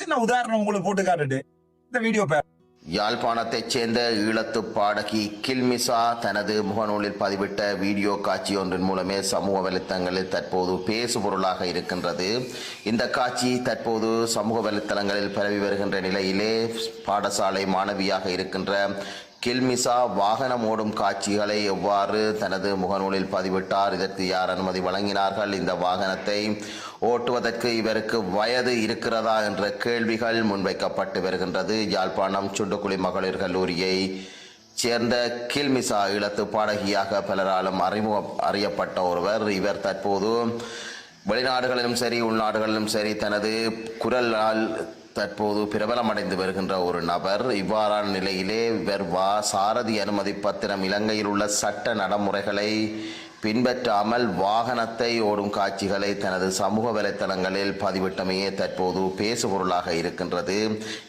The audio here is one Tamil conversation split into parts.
சின்ன உதாரணம் உங்களுக்கு போட்டு காட்டுட்டு இந்த வீடியோ யாழ்ப்பாணத்தைச் சேர்ந்த ஈழத்து பாடகி கில்மிசா தனது முகநூலில் பதிவிட்ட வீடியோ காட்சி ஒன்றின் மூலமே சமூக வலைத்தளங்களில் தற்போது பேசுபொருளாக இருக்கின்றது. இந்த காட்சி தற்போது சமூக வலைத்தளங்களில் பரவி வருகின்ற நிலையிலே பாடசாலை மாணவியாக இருக்கின்ற கில்மிசா வாகனம் ஓடும் காட்சிகளை எவ்வாறு தனது முகநூலில் பதிவிட்டார், இதற்கு யார் அனுமதி வழங்கினார்கள், இந்த வாகனத்தை ஓட்டுவதற்கு இவருக்கு வயது இருக்கிறதா என்ற கேள்விகள் முன்வைக்கப்பட்டு வருகின்றது. யாழ்ப்பாணம் சுண்டுக்குழி மகளிர் கல்லூரியை சேர்ந்த கில்மிசா ஈழத்து பாடகியாக பலராலும் அறியப்பட்ட ஒருவர். இவர் தற்போது வெளிநாடுகளிலும் சரி உள்நாடுகளிலும் சரி தனது குரலால் தற்போது பிரபலமடைந்து வருகின்ற ஒரு நபர். இவ்வாறான நிலையிலே இவர் சாரதி அனுமதி பத்திரம் இலங்கையில் உள்ள சட்ட நடைமுறைகளை பின்பற்றாமல் வாகனத்தை ஓடும் காட்சிகளை தனது சமூக வலைத்தளங்களில் பதிவிட்டமையே தற்போது பேசுபொருளாக இருக்கின்றது.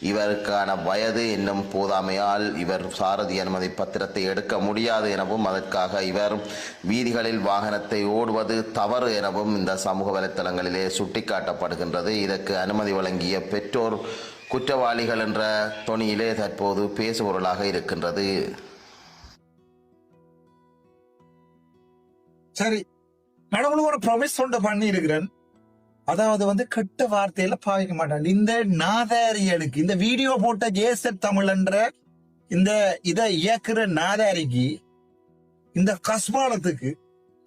இவருக்கான வயது இன்னும் போதாமையால் இவர் சாரதி அனுமதி பத்திரத்தை எடுக்க முடியாது எனவும் அதற்காக இவர் வீதிகளில் வாகனத்தை ஓடுவது தவறு எனவும் இந்த சமூக வலைத்தளங்களிலே சுட்டிக்காட்டப்படுகின்றது. இதற்கு அனுமதி வழங்கிய பெற்றோர் குற்றவாளிகள் என்ற தொனியிலே தற்போது பேசுபொருளாக இருக்கின்றது. சரி, கடவுளுக்கு ஒரு ப்ராமிஸ் ஒன்று பண்ணி இருக்கிறேன். அதாவது கெட்ட வார்த்தையில பாவிக்க மாட்டான். இந்த நாதாரியலுக்கு இந்த வீடியோ போட்ட ஜேசட் தமிழ் என்ற இந்த இதை இயக்குற நாதாரிக்கு, இந்த கஸ்பாலத்துக்கு,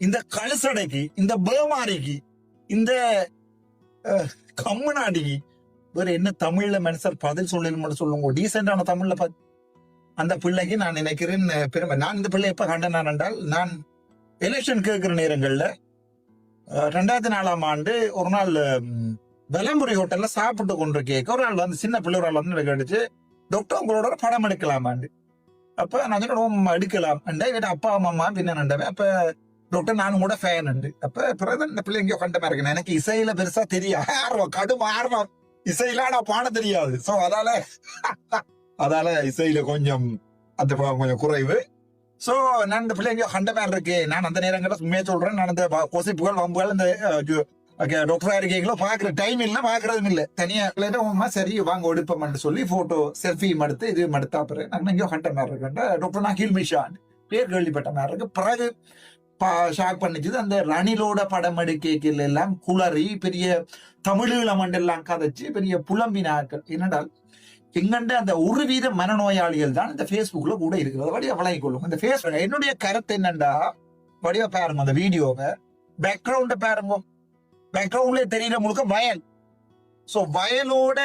இந்த கழுசடைக்கு, இந்த பேமாரிக்கு, இந்த கம்முநாடிக்கு வேற என்ன தமிழ்ல மனுஷர் பதில் சொல்லணும் சொல்லுங்க. டீசென்டான தமிழ்ல அந்த பிள்ளைக்கு நான் நினைக்கிறேன் பெருமை. நான் இந்த பிள்ளை எப்ப கண்டேன் என்றால், நான் எலெக்ஷன் கேட்கிற நேரங்கள்ல 2004ஆம் ஆண்டு ஒரு நாள் வெலம்புரி ஹோட்டல்ல சாப்பிட்டு கொண்டு கேட்க ஒரு நாள் சின்ன பிள்ளை ஒரு ஆள் கேட்டுச்சு, டாக்டர் உங்களோட படம் எடுக்கலாமாண்டு. அப்ப நான் சொன்ன எடுக்கலாம் கேட்ட அப்பா அம்மா பின்ன நண்டவேன். அப்ப டாக்டர் நானும் கூட ஃபேன் உண்டு. அப்ப பிறகு இந்த பிள்ளை எங்கேயோ கண்டமா இருக்கேன். எனக்கு இசையில பெருசா தெரியாது, ஆர்வம் கடும் ஆர்வம், இசையில நான் பாட தெரியாது. சோ அதால இசையில கொஞ்சம் கொஞ்சம் குறைவு. சோ நான் இந்த பிள்ளைங்க கண்ட மாதிரி இருக்கு. நான் அந்த நேரங்களில் உண்மையை சொல்றேன். நான் இந்த கொசிப்புகள் வம்புகள் இந்த டாக்டரா இருக்கீங்களோ பாக்குற டைம் இல்லை, பாக்குறதும் இல்லை. தனியா சரி வாங்க எடுப்போம்னு சொல்லி போட்டோ செல்ஃபியும் எடுத்து இது எடுத்தா பிறகு நான் எங்கேயோ கண்ட மாதிரி இருக்கேன். டாக்டர் நான் கில்மிஷா பேர் கேள்விப்பட்ட மாதிரி இருக்கு. பிறகு ஷாக் பண்ணிச்சுது. அந்த ரணிலோட படம் எடுக்கைகள் எல்லாம் குளறி பெரிய தமிழீழ மண்டெல்லாம் கதைச்சு பெரிய புலம்பினாக்கள். என்னடால் எங்கண்ட அந்த 1% மனநோயாளிகள் தான் இந்த பேஸ்புக்ல கூட இருக்கிறது. வடிவா விளங்கி கொள்ளும். இந்த பேஸ்புக் என்னுடைய கருத்து என்னண்டா, வடிவா பாருங்க அந்த வீடியோவை, பேக்ரவுண்ட பாருங்க. பேக்ரவுண்ட்ல தெரியல முழுக்க வயல். சோ வயலோட